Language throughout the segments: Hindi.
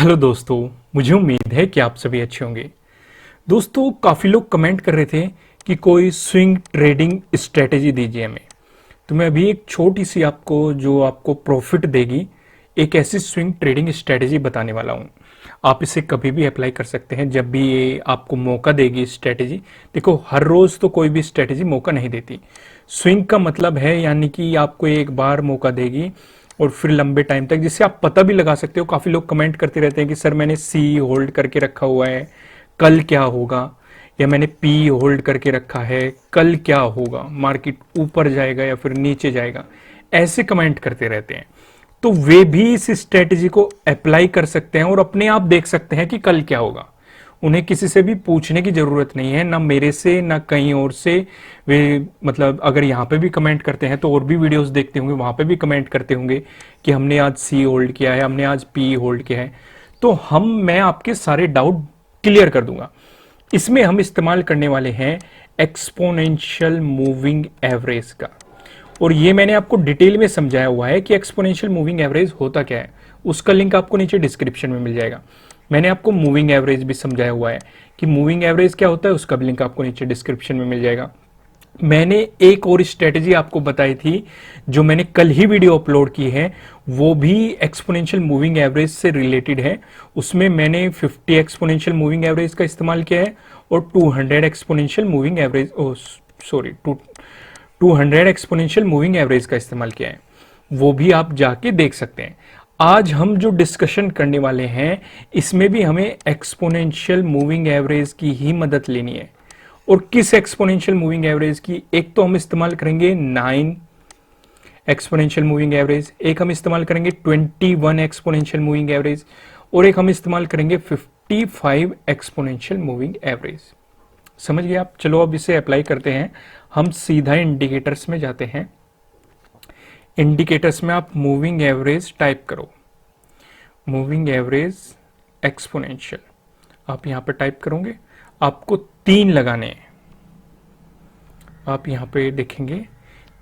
हेलो दोस्तों, मुझे उम्मीद है कि आप सभी अच्छे होंगे। दोस्तों, काफ़ी लोग कमेंट कर रहे थे कि कोई स्विंग ट्रेडिंग स्ट्रेटेजी दीजिए हमें। तो मैं अभी एक छोटी सी आपको प्रॉफिट देगी, एक ऐसी स्विंग ट्रेडिंग स्ट्रेटेजी बताने वाला हूँ। आप इसे कभी भी अप्लाई कर सकते हैं जब भी ये आपको मौका देगी स्ट्रेटेजी। देखो, हर रोज़ तो कोई भी स्ट्रेटेजी मौका नहीं देती। स्विंग का मतलब है यानी कि आपको एक बार मौका देगी और फिर लंबे टाइम तक, जिससे आप पता भी लगा सकते हो। काफ़ी लोग कमेंट करते रहते हैं कि सर मैंने सी होल्ड करके रखा हुआ है, कल क्या होगा, या मैंने पी होल्ड करके रखा है, कल क्या होगा, मार्केट ऊपर जाएगा या फिर नीचे जाएगा, ऐसे कमेंट करते रहते हैं। तो वे भी इस स्ट्रेटेजी को अप्लाई कर सकते हैं और अपने आप देख सकते हैं कि कल क्या होगा। उन्हें किसी से भी पूछने की जरूरत नहीं है, ना मेरे से ना कहीं और से। वे मतलब अगर यहाँ पे भी कमेंट करते हैं तो और भी वीडियोस देखते होंगे, वहां पे भी कमेंट करते होंगे कि हमने आज सी होल्ड किया है, हमने आज पी होल्ड किया है। तो मैं आपके सारे डाउट क्लियर कर दूंगा। इसमें हम इस्तेमाल करने वाले हैं एक्सपोनेंशियल मूविंग एवरेज का। और ये मैंने आपको डिटेल में समझाया हुआ है कि एक्सपोनेंशियल मूविंग एवरेज होता क्या है। उसका लिंक आपको नीचे डिस्क्रिप्शन में मिल जाएगा। मैंने आपको मूविंग एवरेज भी समझाया हुआ है कि मूविंग एवरेज क्या होता है, उसका भी लिंक आपको नीचे डिस्क्रिप्शन में मिल जाएगा। मैंने एक और स्ट्रेटेजी आपको बताई थी जो मैंने कल ही वीडियो अपलोड की है, वो भी एक्सपोनेंशियल मूविंग एवरेज से रिलेटेड है। उसमें मैंने 50 एक्सपोनेंशियल मूविंग एवरेज का इस्तेमाल किया है और 200 exponential moving average 200 exponential moving average का इस्तेमाल किया है। वो भी आप जाके देख सकते हैं। आज हम जो डिस्कशन करने वाले हैं, इसमें भी हमें एक्सपोनेंशियल मूविंग एवरेज की ही मदद लेनी है। और किस एक्सपोनेंशियल मूविंग एवरेज की? एक तो हम इस्तेमाल करेंगे 9 एक्सपोनेंशियल मूविंग एवरेज, एक हम इस्तेमाल करेंगे 21 एक्सपोनेंशियल मूविंग एवरेज, और एक हम इस्तेमाल करेंगे 55 एक्सपोनेंशियल मूविंग एवरेज। समझ गए आप? चलो अब इसे अप्लाई करते हैं। हम सीधा इंडिकेटर्स में जाते हैं। इंडिकेटर्स में आप मूविंग एवरेज टाइप करो, मूविंग एवरेज एक्सपोनेंशियल आप यहां पर टाइप करोगे। आपको 3 लगाने हैं। आप यहां पे देखेंगे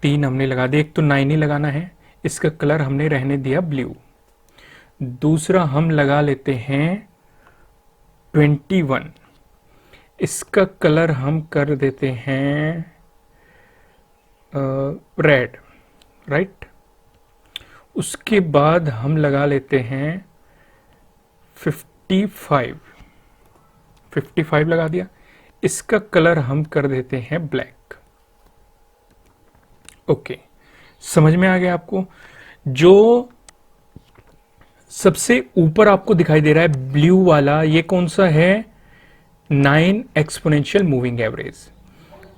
3 हमने लगा दिए। एक तो 9 ही लगाना है, इसका कलर हमने रहने दिया ब्लू। दूसरा हम लगा लेते हैं 21, इसका कलर हम कर देते हैं रेड, राइट। उसके बाद हम लगा लेते हैं 55 लगा दिया, इसका कलर हम कर देते हैं ब्लैक। ओके, समझ में आ गया आपको? जो सबसे ऊपर आपको दिखाई दे रहा है ब्लू वाला, ये कौन सा है? 9 एक्सपोनेंशियल मूविंग एवरेज।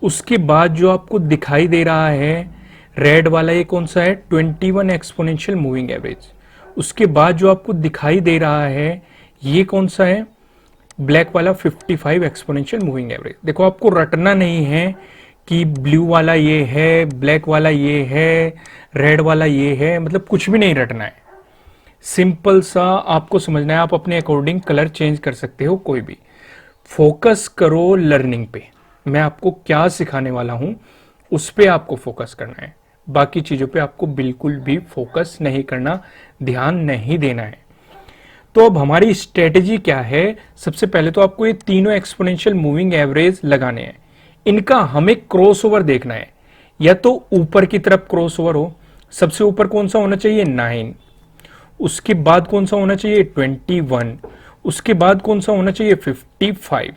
उसके बाद जो आपको दिखाई दे रहा है रेड वाला, ये कौन सा है? 21 एक्सपोनेंशियल मूविंग एवरेज। उसके बाद जो आपको दिखाई दे रहा है ये कौन सा है? ब्लैक वाला 55 एक्सपोनेंशियल मूविंग एवरेज। देखो, आपको रटना नहीं है कि ब्लू वाला ये है, ब्लैक वाला ये है, रेड वाला ये है, मतलब कुछ भी नहीं रटना है। सिंपल सा आपको समझना है। आप अपने अकॉर्डिंग कलर चेंज कर सकते हो, कोई भी। फोकस करो लर्निंग पे। मैं आपको क्या सिखाने वाला हूं उस पे आपको फोकस करना है। बाकी चीजों पे आपको बिल्कुल भी फोकस नहीं करना, ध्यान नहीं देना है। तो अब हमारी स्ट्रेटेजी क्या है? सबसे पहले तो आपको ये तीनों एक्सपोनेंशियल मूविंग एवरेज लगाने हैं। इनका हमें क्रॉसओवर देखना है, या तो ऊपर की तरफ क्रॉसओवर हो। सबसे ऊपर कौन सा होना चाहिए? 9। उसके बाद कौन सा होना चाहिए? 21। उसके बाद कौन सा होना चाहिए? 55।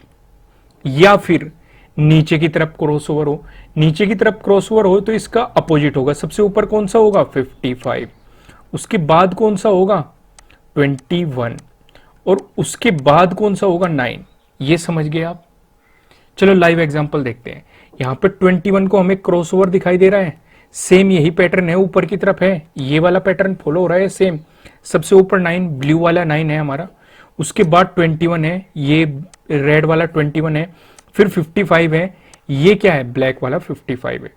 या फिर नीचे की तरफ क्रॉसओवर हो। नीचे की तरफ क्रॉसओवर हो तो इसका अपोजिट होगा। सबसे ऊपर कौन सा होगा? 55। उसके बाद कौन सा होगा? 21। और उसके बाद कौन सा होगा? 9। ये समझ गए आप? चलो लाइव एग्जांपल देखते हैं। यहां पे 21 को हमें क्रॉसओवर दिखाई दे रहा है। सेम यही पैटर्न है, ऊपर की तरफ है, ये वाला पैटर्न फॉलो हो रहा है सेम। सबसे ऊपर 9, ब्लू वाला 9 है हमारा। उसके बाद 21 है, ये रेड वाला 21 है। फिर 55 है, ये क्या है? ब्लैक वाला 55 है।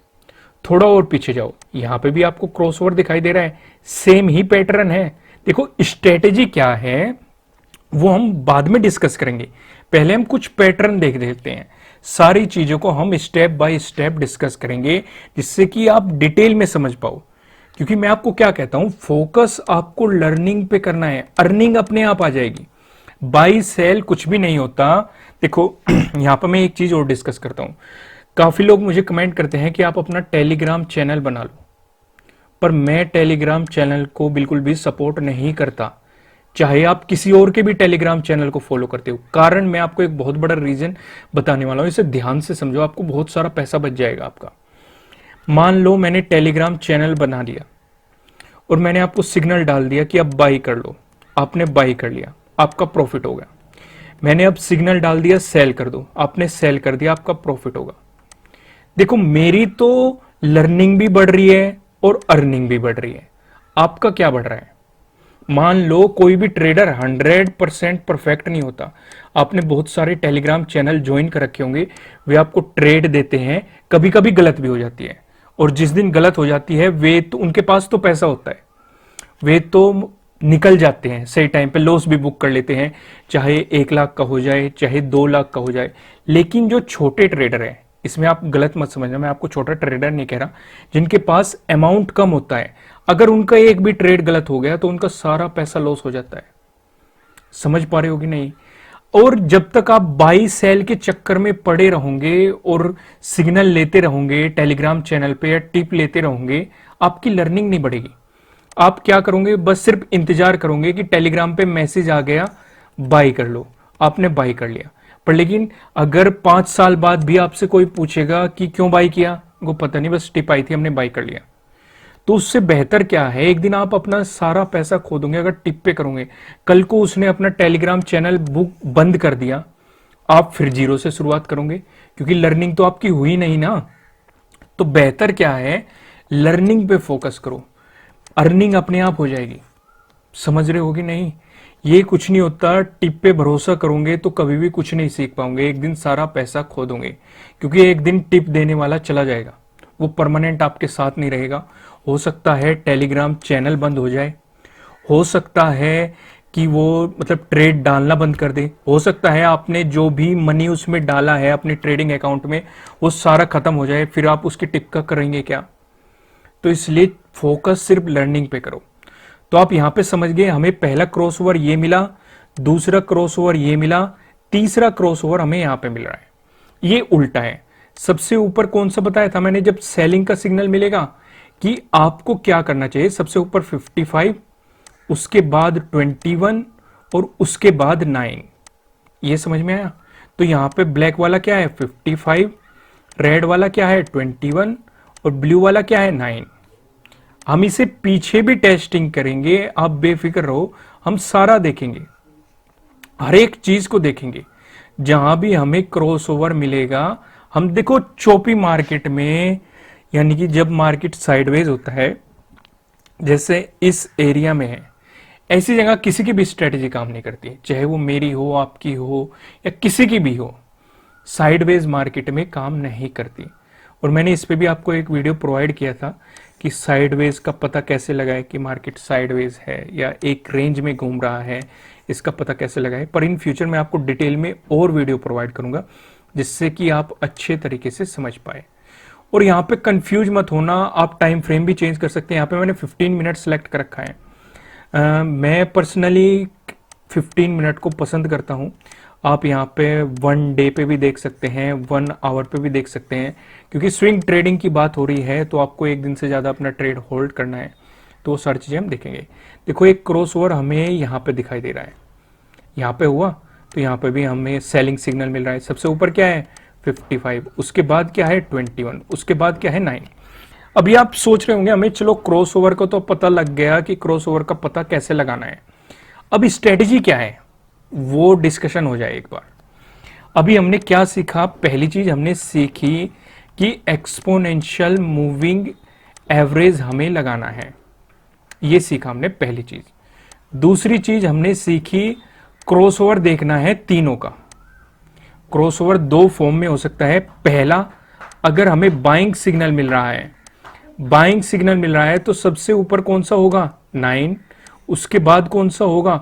थोड़ा और पीछे जाओ, यहां पे भी आपको क्रॉसओवर दिखाई दे रहा है, सेम ही पैटर्न है। देखो, स्ट्रेटेजी क्या है वो हम बाद में डिस्कस करेंगे। पहले हम कुछ पैटर्न देख लेते हैं। सारी चीजों को हम स्टेप बाय स्टेप डिस्कस करेंगे, जिससे कि आप डिटेल में समझ पाओ। क्योंकि मैं आपको क्या कहता हूं, फोकस आपको लर्निंग पे करना है, अर्निंग अपने आप आ जाएगी। बाई सेल कुछ भी नहीं होता। देखो यहाँ पर मैं एक चीज और डिस्कस करता हूँ। काफी लोग मुझे कमेंट करते हैं कि आप अपना टेलीग्राम चैनल बना लो, पर मैं टेलीग्राम चैनल को बिल्कुल भी सपोर्ट नहीं करता, चाहे आप किसी और के भी टेलीग्राम चैनल को फॉलो करते हो। कारण मैं आपको एक बहुत बड़ा रीजन बताने वाला हूं, इसे ध्यान से समझो, आपको बहुत सारा पैसा बच जाएगा आपका। मान लो मैंने टेलीग्राम चैनल बना लिया और मैंने आपको सिग्नल डाल दिया कि आप बाई कर लो, आपने बाई कर लिया, आपका प्रॉफिट होगा। मैंने अब सिग्नल डाल दिया सेल कर दो, आपने सेल कर दिया, आपका प्रॉफिट होगा। देखो मेरी तो लर्निंग भी बढ़ रही है और अर्निंग भी बढ़ रही है, आपका क्या बढ़ रहा है? मान लो कोई भी ट्रेडर 100% परफेक्ट नहीं होता। आपने बहुत सारे टेलीग्राम चैनल ज्वाइन कर रखे होंगे, वे आपको ट्रेड देते हैं, कभी कभी गलत भी हो जाती है, और जिस दिन गलत हो जाती है वे तो उनके पास तो पैसा होता है, वे तो निकल जाते हैं सही टाइम पे, लॉस भी बुक कर लेते हैं, चाहे 1 लाख का हो जाए चाहे 2 लाख का हो जाए। लेकिन जो छोटे ट्रेडर हैं, इसमें आप गलत मत समझना, मैं आपको छोटा ट्रेडर नहीं कह रहा, जिनके पास अमाउंट कम होता है, अगर उनका एक भी ट्रेड गलत हो गया तो उनका सारा पैसा लॉस हो जाता है। समझ पा रहे हो कि नहीं? और जब तक आप बाई सेल के चक्कर में पड़े रहोगे और सिग्नल लेते रहोगे टेलीग्राम चैनल पे या टिप लेते रहोगे, आपकी लर्निंग नहीं बढ़ेगी। आप क्या करोगे? बस सिर्फ इंतजार करोगे कि टेलीग्राम पे मैसेज आ गया बाई कर लो, आपने बाई कर लिया। पर लेकिन अगर 5 साल बाद भी आपसे कोई पूछेगा कि क्यों बाई किया, वो पता नहीं, बस टिप आई थी हमने बाई कर लिया। तो उससे बेहतर क्या है, एक दिन आप अपना सारा पैसा खो दोगे अगर टिप पे करोगे। कल को उसने अपना टेलीग्राम चैनल बुक बंद कर दिया, आप फिर जीरो से शुरुआत करोगे, क्योंकि लर्निंग तो आपकी हुई नहीं ना। तो बेहतर क्या है, लर्निंग पे फोकस करो, अर्निंग अपने आप हो जाएगी। समझ रहे हो कि नहीं? ये कुछ नहीं होता, टिप पे भरोसा करोगे तो कभी भी कुछ नहीं सीख पाओगे, एक दिन सारा पैसा खो दोगे, क्योंकि एक दिन टिप देने वाला चला जाएगा, वो परमानेंट आपके साथ नहीं रहेगा। हो सकता है टेलीग्राम चैनल बंद हो जाए, हो सकता है कि वो मतलब ट्रेड डालना बंद कर दे, हो सकता है आपने जो भी मनी उसमें डाला है अपने ट्रेडिंग अकाउंट में वो सारा खत्म हो जाए, फिर आप उसकी टिप का करेंगे क्या? तो इसलिए फोकस सिर्फ लर्निंग पे करो। तो आप यहां पे समझ गए, हमें पहला क्रॉसओवर ये मिला, दूसरा क्रॉसओवर ये मिला, तीसरा क्रॉसओवर हमें यहां पे मिल रहा है, ये उल्टा है। सबसे ऊपर कौन सा बताया था मैंने, जब सेलिंग का सिग्नल मिलेगा कि आपको क्या करना चाहिए, सबसे ऊपर 55, उसके बाद 21 और उसके बाद 9। ये समझ में आया? तो यहां पे ब्लैक वाला क्या है 55, रेड वाला क्या है 21 और ब्लू वाला क्या है 9। हम इसे पीछे भी टेस्टिंग करेंगे, आप बेफिक्र रहो, हम सारा देखेंगे, हर एक चीज को देखेंगे। जहां भी हमें क्रॉसओवर मिलेगा, हम देखो चोपी मार्केट में, यानी कि जब मार्केट साइडवेज होता है, जैसे इस एरिया में है, ऐसी जगह किसी की भी स्ट्रेटेजी काम नहीं करती, चाहे वो मेरी हो, आपकी हो या किसी की भी हो, साइडवेज मार्केट में काम नहीं करती। और मैंने इस पे भी आपको एक वीडियो प्रोवाइड किया था कि साइडवेज का पता कैसे लगाए कि मार्केट साइडवेज है या एक रेंज में घूम रहा है, इसका पता कैसे लगाए। पर इन फ्यूचर मैं आपको डिटेल में और वीडियो प्रोवाइड करूंगा, जिससे कि आप अच्छे तरीके से समझ पाए। और यहाँ पे कंफ्यूज मत होना, आप टाइम फ्रेम भी चेंज कर सकते हैं। यहाँ पे मैंने 15 मिनट सेलेक्ट कर रखा है। मैं पर्सनली 15 मिनट को पसंद करता हूँ। आप यहाँ पे 1 डे पे भी देख सकते हैं, 1 आवर पे भी देख सकते हैं, क्योंकि स्विंग ट्रेडिंग की बात हो रही है तो आपको एक दिन से ज़्यादा अपना ट्रेड होल्ड करना है, तो वो सारी चीज़ें हम देखेंगे। देखो एक क्रॉसओवर हमें यहाँ पे दिखाई दे रहा है, यहाँ पे हुआ तो यहाँ पे भी हमें सेलिंग सिग्नल मिल रहा है। सबसे ऊपर क्या है 55, उसके बाद क्या है 21, उसके बाद क्या है 9। अभी आप सोच रहे होंगे हमें चलो क्रॉसओवर को तो पता लग गया कि क्रॉसओवर का पता कैसे लगाना है, अब स्ट्रेटेजी क्या है वो डिस्कशन हो जाए एक बार। अभी हमने क्या सीखा, पहली चीज हमने सीखी कि एक्सपोनेंशियल मूविंग एवरेज हमें लगाना है, ये सीखा हमने पहली चीज। दूसरी चीज हमने सीखी क्रॉसओवर देखना है तीनों का। क्रॉसओवर 2 फॉर्म में हो सकता है। पहला, अगर हमें बाइंग सिग्नल मिल रहा है, बाइंग सिग्नल मिल रहा है तो सबसे ऊपर कौन सा होगा 9, उसके बाद कौन सा होगा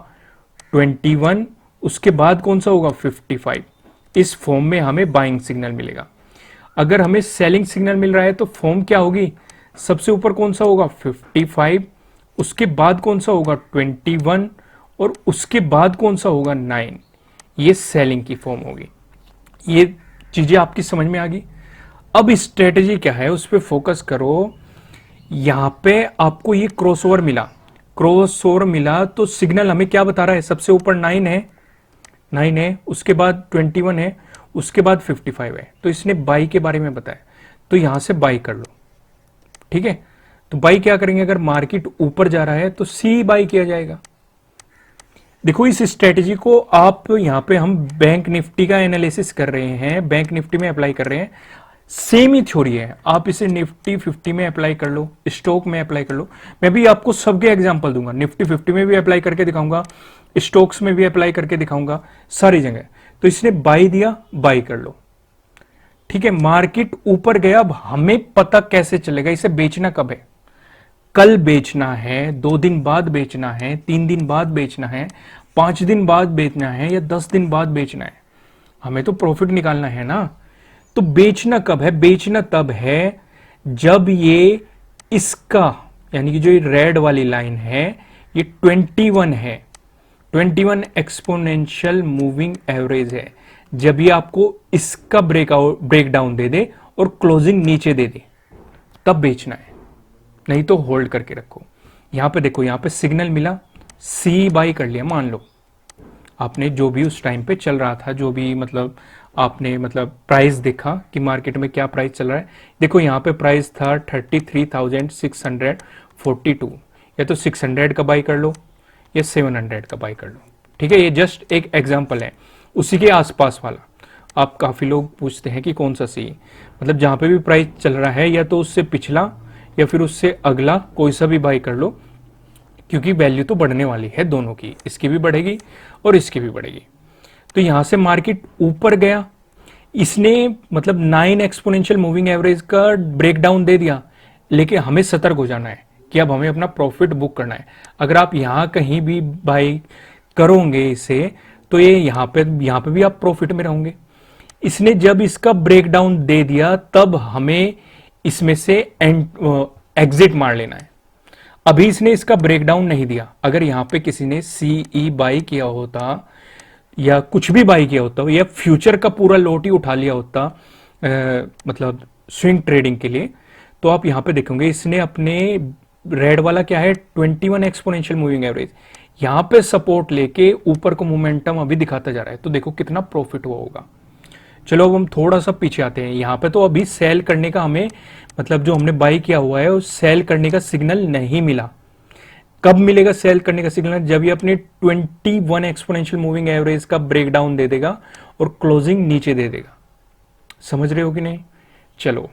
21, उसके बाद कौन सा होगा 55। इस फॉर्म में हमें बाइंग सिग्नल मिलेगा। अगर हमें सेलिंग सिग्नल मिल रहा है तो फॉर्म क्या होगी, सबसे ऊपर कौन सा होगा 55, उसके बाद कौन सा होगा 21 और उसके बाद कौन सा होगा 9, ये सेलिंग की फॉर्म होगी। ये चीजें आपकी समझ में आ गई। अब स्ट्रेटेजी क्या है उस पर फोकस करो। यहां पे आपको ये क्रॉसओवर मिला, क्रॉसओवर मिला तो सिग्नल हमें क्या बता रहा है, सबसे ऊपर 9 है, 9 है, उसके बाद 21 है, उसके बाद 55 है, तो इसने बाई के बारे में बताया, तो यहां से बाई कर लो। ठीक है, तो बाई क्या करेंगे, अगर मार्केट ऊपर जा रहा है तो सी बाई किया जाएगा। देखो इस स्ट्रेटेजी को आप यहां पे हम बैंक निफ्टी का एनालिसिस कर रहे हैं, बैंक निफ्टी में अप्लाई कर रहे हैं, सेम ही थ्योरी है। आप इसे निफ्टी 50 में अप्लाई कर लो, स्टॉक में अप्लाई कर लो। मैं भी आपको सबके एग्जांपल दूंगा, निफ्टी 50 में भी अप्लाई करके दिखाऊंगा, स्टॉक्स में भी अप्लाई करके दिखाऊंगा, सारी जगह। तो इसने बाई दिया, बाई कर लो। ठीक है, मार्केट ऊपर गया, अब हमें पता कैसे चलेगा इसे बेचना कब है, कल बेचना है, 2 दिन बाद बेचना है, 3 दिन बाद बेचना है, 5 दिन बाद बेचना है, या 10 दिन बाद बेचना है, हमें तो प्रॉफिट निकालना है ना। तो बेचना कब है, बेचना तब है जब ये इसका, यानी कि जो ये रेड वाली लाइन है ये 21 है, 21 एक्सपोनेंशियल मूविंग एवरेज है, जब ये आपको इसका ब्रेकडाउन दे दे और क्लोजिंग नीचे दे दे, तब बेचना है, नहीं तो होल्ड करके रखो। यहां पे देखो, यहां पे सिग्नल मिला, सी बाई कर लिया। मान लो आपने जो भी उस टाइम पे चल रहा था, जो भी मतलब आपने मतलब प्राइस देखा कि मार्केट में क्या प्राइस चल रहा है। देखो यहां पे प्राइस था 33,642, या तो 600 का बाई कर लो या 700 का बाई कर लो। ठीक है, ये जस्ट एक एग्जांपल है, उसी के आसपास वाला। आप काफी लोग पूछते हैं कि कौन सा सी, मतलब जहां पे भी प्राइस चल रहा है या तो उससे पिछला या फिर उससे अगला कोई सा भी बाई कर लो, क्योंकि वैल्यू तो बढ़ने वाली है दोनों की, इसकी भी बढ़ेगी और इसकी भी बढ़ेगी। तो यहां से मार्केट ऊपर गया, इसने मतलब 9 एक्सपोनेंशियल मूविंग एवरेज का ब्रेकडाउन दे दिया, लेकिन हमें सतर्क हो जाना है कि अब हमें अपना प्रॉफिट बुक करना है। अगर आप यहां कहीं भी बाई करोगे इसे, तो ये यहां पे भी आप प्रॉफिट में रहोगे। इसने जब इसका ब्रेकडाउन दे दिया, तब हमें इसमें से एग्जिट मार लेना है। अभी इसने इसका ब्रेकडाउन नहीं दिया, अगर यहां पे किसी ने सीई बाई किया होता या कुछ भी बाई किया होता या फ्यूचर का पूरा लॉट ही उठा लिया होता मतलब स्विंग ट्रेडिंग के लिए, तो आप यहां पे देखोगे इसने अपने रेड वाला क्या है 21 एक्सपोनेंशियल मूविंग एवरेज, यहां पे सपोर्ट लेके ऊपर को मोमेंटम अभी दिखाता जा रहा है। तो देखो कितना प्रॉफिट हुआ होगा। चलो अब हम थोड़ा सा पीछे आते हैं। यहां पे तो अभी सेल करने का हमें मतलब जो हमने बाई किया हुआ है उस सेल करने का सिग्नल नहीं मिला। कब मिलेगा सेल करने का सिग्नल, जब ये अपने 21 एक्सपोनेंशियल मूविंग एवरेज का ब्रेकडाउन दे देगा और क्लोजिंग नीचे दे देगा। समझ रहे हो कि नहीं। चलो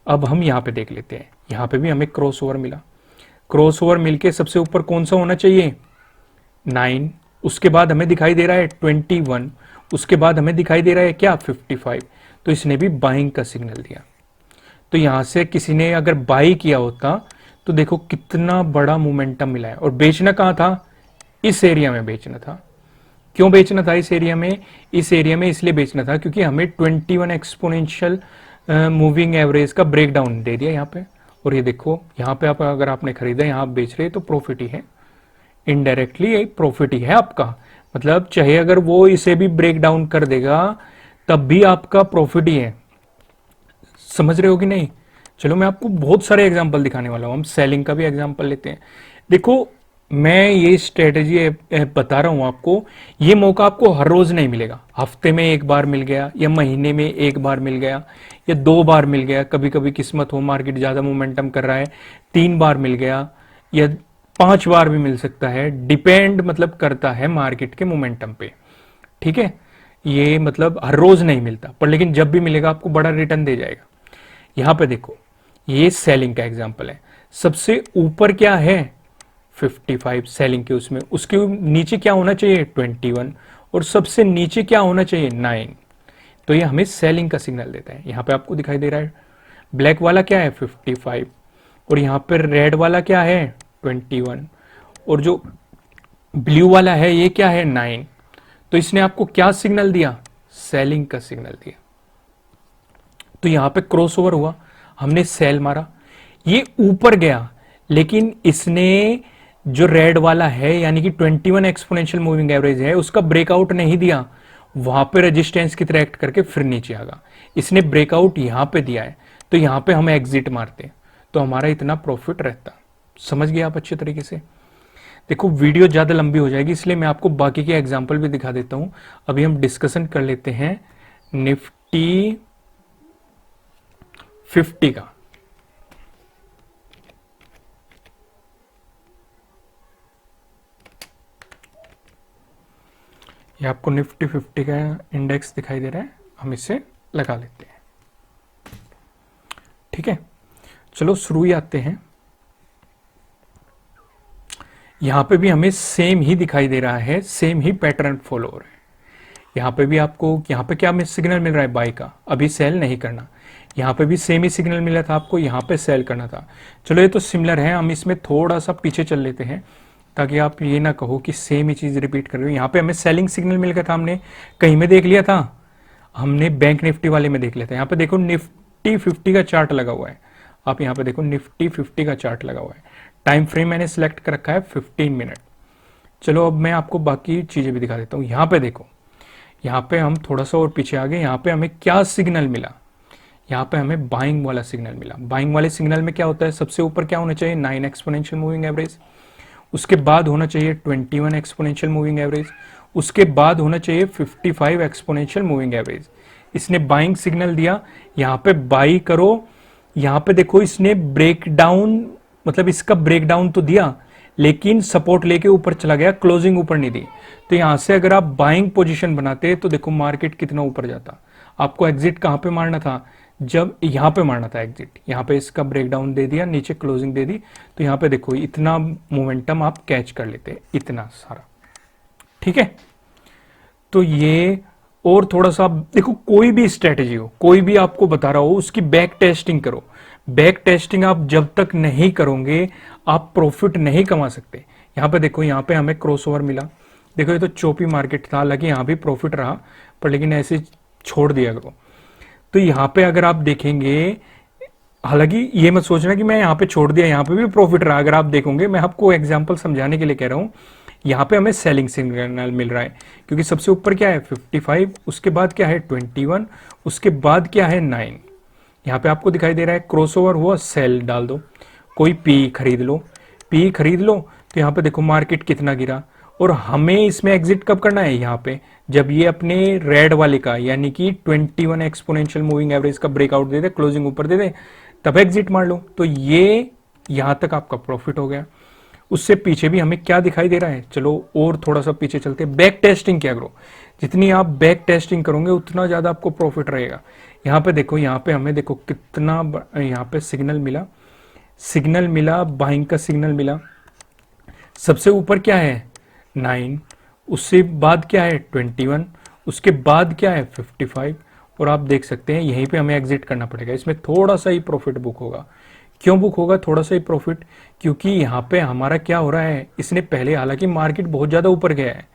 अब हम यहां पे देख लेते हैं, यहां पे भी हमें क्रॉस ओवर मिला, क्रॉस ओवर मिलके सबसे ऊपर कौन सा होना चाहिए 9, उसके बाद हमें दिखाई दे रहा है 21, उसके बाद हमें दिखाई दे रहा है क्या 55, तो इसने भी बाइंग का सिग्नल दिया। तो यहां से किसी ने अगर बाई किया होता तो देखो कितना बड़ा मोमेंटम मिला है। और बेचना कहां था, इस एरिया में बेचना था। क्यों बेचना था इस एरिया में, इस एरिया में इसलिए बेचना था क्योंकि हमें 21 एक्सपोनेंशियल मूविंग एवरेज का ब्रेकडाउन दे दिया यहाँ पे। और ये देखो यहाँ पे आप अगर आपने खरीदा, यहाँ आप बेच रहे तो प्रॉफिट ही है, इनडायरेक्टली प्रॉफिट ही है आपका। मतलब चाहे अगर वो इसे भी ब्रेक डाउन कर देगा तब भी आपका प्रॉफिट ही है। समझ रहे हो कि नहीं। चलो मैं आपको बहुत सारे एग्जांपल दिखाने वाला हूं, हम सेलिंग का भी एग्जांपल लेते हैं। देखो मैं ये स्ट्रेटेजी बता रहा हूं आपको, ये मौका आपको हर रोज नहीं मिलेगा, हफ्ते में एक बार मिल गया या महीने में एक बार मिल गया या 2 बार मिल गया, कभी कभी किस्मत हो मार्केट ज्यादा मोमेंटम कर रहा है 3 बार मिल गया या 5 बार भी मिल सकता है, डिपेंड मतलब करता है मार्केट के मोमेंटम पे। ठीक है, ये मतलब हर रोज नहीं मिलता, पर लेकिन जब भी मिलेगा आपको बड़ा रिटर्न दे जाएगा। यहां पे देखो ये सेलिंग का एग्जांपल है, सबसे ऊपर क्या है 55 सेलिंग के, उसमें उसके नीचे क्या होना चाहिए 21 और सबसे नीचे क्या होना चाहिए 9। तो ये हमें सेलिंग का सिग्नल देता है। यहां पे आपको दिखाई दे रहा है ब्लैक वाला क्या है 55 और यहां पर रेड वाला क्या है 21 और जो ब्लू वाला है ये क्या है 9। तो इसने आपको क्या सिग्नल दिया, सेलिंग का सिग्नल दिया। तो यहां पे क्रॉसओवर हुआ, हमने सेल मारा, ये ऊपर गया, लेकिन इसने जो रेड वाला है यानी कि 21 एक्सपोनेंशियल मूविंग एवरेज है, उसका ब्रेकआउट नहीं दिया, वहां पे रेजिस्टेंस की तरह एक्ट करके फिर नीचे आगा। इसने ब्रेकआउट यहां पे दिया है, तो यहां पे हम एग्जिट मारते, तो हमारा इतना प्रॉफिट रहता। समझ गए आप अच्छे तरीके से? देखो वीडियो ज़्यादा लंबी हो जाएगी, इसलिए मैं आपको बाकी के एग्जाम्पल भी दिखा देता हूं। अभी हम डिस्कशन कर लेते हैं निफ्टी 50 का। ये आपको निफ्टी 50 का इंडेक्स दिखाई दे रहा है, हम इसे लगा लेते हैं। ठीक है, चलो शुरू ही आते हैं। यहां पे भी हमें सेम ही दिखाई दे रहा है, सेम ही पैटर्न फॉलो हो रहा है। यहाँ पे भी आपको, यहाँ पे क्या सिग्नल मिल रहा है? बाय का, अभी सेल नहीं करना। यहाँ पे भी सेम ही सिग्नल मिला था आपको, यहाँ पे सेल करना था। चलो ये तो सिमिलर है, हम इसमें थोड़ा सा पीछे चल लेते हैं ताकि आप ये ना कहो कि सेम ही चीज रिपीट कर रहे हो। यहाँ पे हमें सेलिंग सिग्नल मिल गया था, हमने कहीं में देख लिया था, हमने बैंक निफ्टी वाले में देख लिया था। यहाँ पे देखो निफ्टी 50 का चार्ट लगा हुआ है, आप यहाँ पे देखो निफ्टी 50 का चार्ट लगा हुआ है। टाइम फ्रेम मैंने सिलेक्ट कर रखा है 15 मिनट। चलो अब मैं आपको बाकी चीजें भी दिखा देता हूँ। यहाँ पे देखो, यहाँ पे हम थोड़ा सा और पीछे आ गए। यहाँ पे हमें क्या सिग्नल मिला? यहाँ पे हमें बाइंग वाला सिग्नल मिला। बाइंग वाले सिग्नल में क्या होता है? सबसे ऊपर क्या होना चाहिए? 9 एक्सपोनेंशियल मूविंग एवरेज, उसके बाद होना चाहिए 21 एक्सपोनेंशियल मूविंग एवरेज, उसके बाद होना चाहिए 55 एक्सपोनेंशियल मूविंग एवरेज। इसने बाइंग सिग्नल दिया, यहाँ पे बाई करो। यहाँ पे देखो इसने ब्रेकडाउन, मतलब इसका ब्रेकडाउन तो दिया लेकिन सपोर्ट लेके ऊपर चला गया, क्लोजिंग ऊपर नहीं दी। तो यहां से अगर आप बाइंग पोजीशन बनाते तो देखो मार्केट कितना ऊपर जाता। आपको एग्जिट कहां पे मारना था? जब यहां पे मारना था एग्जिट। यहां पे इसका ब्रेकडाउन दे दिया, नीचे क्लोजिंग दे दी, तो यहां पे देखो इतना मोमेंटम आप कैच कर लेते, इतना सारा। ठीक है, तो ये और थोड़ा सा देखो, कोई भी स्ट्रेटेजी हो, कोई भी आपको बता रहा हो, उसकी बैक टेस्टिंग करो। बैक टेस्टिंग आप जब तक नहीं करोगे आप प्रॉफिट नहीं कमा सकते। यहां पे देखो, यहां पे हमें क्रॉसओवर मिला। देखो ये तो चोपी मार्केट था, हालांकि यहां भी प्रॉफिट रहा, पर लेकिन ऐसे छोड़ दिया करो। तो यहां पे अगर आप देखेंगे, हालांकि ये मत सोचना कि मैं यहां पे छोड़ दिया, यहां पे भी प्रॉफिट रहा। अगर आप देखोगे, मैं आपको एग्जांपल समझाने के लिए कह रहा हूं, यहाँ पे हमें सेलिंग सिग्नल मिल रहा है क्योंकि सबसे ऊपर क्या है 55, उसके बाद क्या है 21, उसके बाद क्या है 9। यहाँ पे आपको दिखाई दे रहा है क्रॉसओवर हुआ, सेल डाल दो, कोई पी खरीद लो, पी खरीद लो। तो यहाँ पे देखो मार्केट कितना गिरा, और हमें इसमें एग्जिट कब करना है? यहाँ पे जब ये अपने रेड वाले का यानी कि 21 एक्सपोनेंशियल मूविंग एवरेज का ब्रेकआउट दे दे, क्लोजिंग ऊपर दे दे, तब एग्जिट मार लो। तो ये यहां तक आपका प्रॉफिट हो गया। उससे पीछे भी हमें क्या दिखाई दे रहा है? चलो और थोड़ा सा पीछे चलते हैं। बैक टेस्टिंग क्या करो, जितनी आप बैक टेस्टिंग करोगे उतना ज्यादा आपको प्रॉफिट रहेगा। यहाँ पे देखो, यहाँ पे हमें देखो कितना यहाँ पे सिग्नल मिला, सिग्नल मिला, बाइंग का सिग्नल मिला। सबसे ऊपर क्या है 9, उससे बाद क्या है 21, उसके बाद क्या है 55, और आप देख सकते हैं यहीं पे हमें एग्जिट करना पड़ेगा। इसमें थोड़ा सा ही प्रॉफिट बुक होगा। क्यों बुक होगा थोड़ा सा ही प्रॉफिट? क्योंकि यहाँ पे हमारा क्या हो रहा है, इसने पहले, हालांकि मार्केट बहुत ज्यादा ऊपर गया है,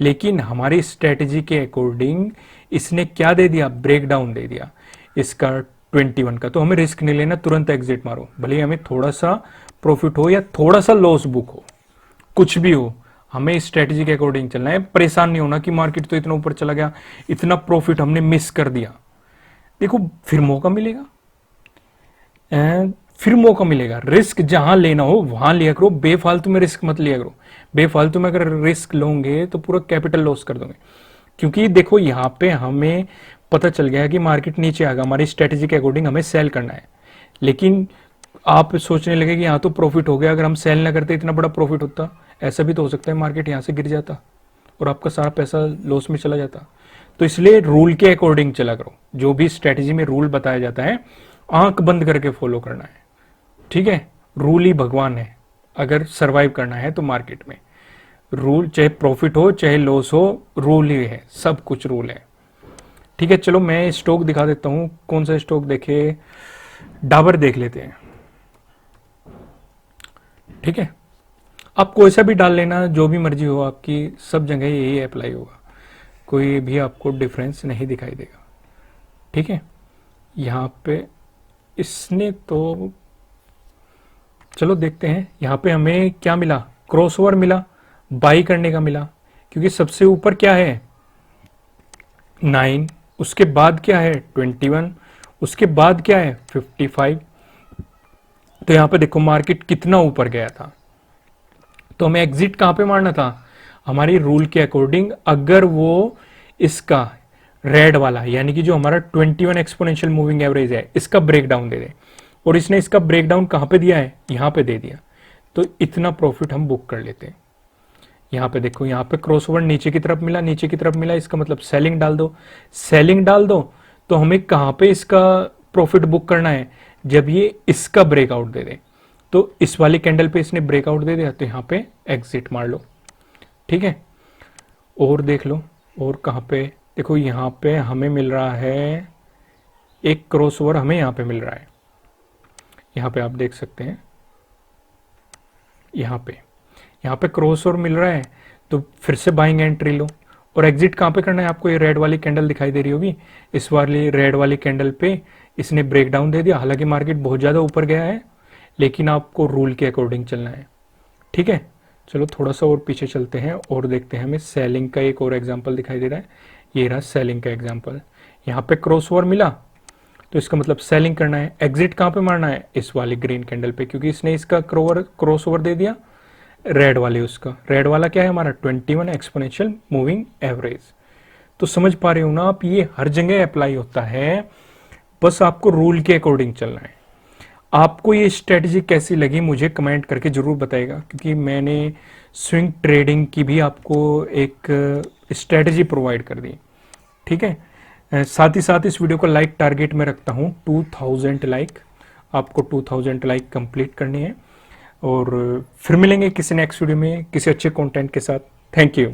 लेकिन हमारी स्ट्रेटेजी के अकॉर्डिंग इसने क्या दे दिया? ब्रेकडाउन दे दिया इसका 21 का। तो हमें रिस्क नहीं लेना, तुरंत एग्जिट मारो, भले हमें थोड़ा सा प्रॉफिट हो या थोड़ा सा लॉस बुक हो, कुछ भी हो, हमें इस स्ट्रेटेजी के अकॉर्डिंग चलना है। परेशान नहीं होना कि मार्केट तो इतना ऊपर चला गया, इतना प्रॉफिट हमने मिस कर दिया। देखो फिर मौका मिलेगा, फिर मौका मिलेगा। रिस्क जहां लेना हो वहां लिया करो, बेफालतू में रिस्क मत लिया करो। बेफालतू में अगर रिस्क लोगे तो पूरा कैपिटल लॉस कर दोगे। क्योंकि देखो यहाँ पे हमें पता चल गया कि मार्केट नीचे आ गया, हमारी स्ट्रेटेजी के अकॉर्डिंग हमें सेल करना है, लेकिन आप सोचने लगे कि यहाँ तो प्रॉफिट हो गया, अगर हम सेल ना करते इतना बड़ा प्रॉफिट होता। ऐसा भी तो हो सकता है मार्केट यहाँ से गिर जाता और आपका सारा पैसा लॉस में चला जाता। तो इसलिए रूल के अकॉर्डिंग चला करो, जो भी स्ट्रेटेजी में रूल बताया जाता है आंख बंद करके फॉलो करना है। ठीक है, रूल ही भगवान है। अगर सरवाइव करना है तो मार्केट में रूल, चाहे प्रॉफिट हो चाहे लॉस हो, रूल ही है, सब कुछ रूल है। ठीक है, चलो मैं स्टॉक दिखा देता हूं। कौन सा स्टॉक देखे? डाबर देख लेते हैं। ठीक है, आप कोई सा भी डाल लेना, जो भी मर्जी हो आपकी, सब जगह यही अप्लाई होगा, कोई भी आपको डिफरेंस नहीं दिखाई देगा। ठीक है, यहाँ पे इसने तो, चलो देखते हैं यहाँ पे हमें क्या मिला। क्रॉसओवर मिला, बाई करने का मिला, क्योंकि सबसे ऊपर क्या है 9, उसके बाद क्या है 21, उसके बाद क्या है 55। तो यहां पे देखो मार्केट कितना ऊपर गया था, तो हमें एग्जिट कहां पे मारना था, हमारी रूल के अकॉर्डिंग अगर वो इसका रेड वाला यानी कि जो हमारा 21 एक्सपोनेंशियल मूविंग एवरेज है इसका ब्रेकडाउन दे दे, और इसने इसका ब्रेकडाउन कहां पे दिया है, यहां पे दे दिया, तो इतना प्रॉफिट हम बुक कर लेते हैं। यहां पे देखो, यहां पे क्रॉसओवर नीचे की तरफ मिला, नीचे की तरफ मिला, इसका मतलब सेलिंग डाल दो, सेलिंग डाल दो, तो हमें कहां पे इसका प्रॉफिट बुक करना है, जब ये इसका ब्रेकआउट दे दे। तो इस वाली कैंडल पे इसने ब्रेकआउट दे दिया तो यहां पे एग्जिट मार लो, ठीक है। और देख लो, और कहां पे देखो, यहां पे हमें मिल रहा है एक क्रॉसओवर, हमें यहां पे मिल रहा है, यहां पे आप देख सकते हैं, यहां पे क्रॉसओवर मिल रहा है, तो फिर से बाइंग एंट्री लो। और एग्जिट कहां पे करना है आपको, ये रेड वाली कैंडल दिखाई दे रही होगी, इस वाली रेड वाली कैंडल पे इसने ब्रेकडाउन दे दिया, हालांकि मार्केट बहुत ज्यादा ऊपर गया है, लेकिन आपको रूल के अकॉर्डिंग चलना है, ठीक है। चलो थोड़ा सा और पीछे चलते हैं और देखते हैं, हमें सेलिंग का एक और एग्जांपल दिखाई दे रहा है, ये रहा सेलिंग का एग्जांपल। यहाँ पे क्रॉसओवर मिला तो इसका मतलब सेलिंग करना है, एग्जिट कहाँ पे मारना है, इस वाली ग्रीन कैंडल पे, क्योंकि इसने इसका क्रॉसओवर दे दिया रेड वाले, उसका रेड वाला क्या है हमारा 21 एक्सपोनेंशियल मूविंग एवरेज। तो समझ पा रहे हो ना आप, ये हर जगह अप्लाई होता है, बस आपको रूल के अकॉर्डिंग चलना है। आपको ये स्ट्रेटजी कैसी लगी मुझे कमेंट करके जरूर बताएगा, क्योंकि मैंने स्विंग ट्रेडिंग की भी आपको एक स्ट्रेटजी प्रोवाइड कर दी, ठीक है। साथ ही साथ इस वीडियो को लाइक टारगेट में रखता हूँ 2000 लाइक, आपको 2000 लाइक कंप्लीट करनी है। और फिर मिलेंगे किसी नेक्स्ट वीडियो में किसी अच्छे कंटेंट के साथ। Thank you.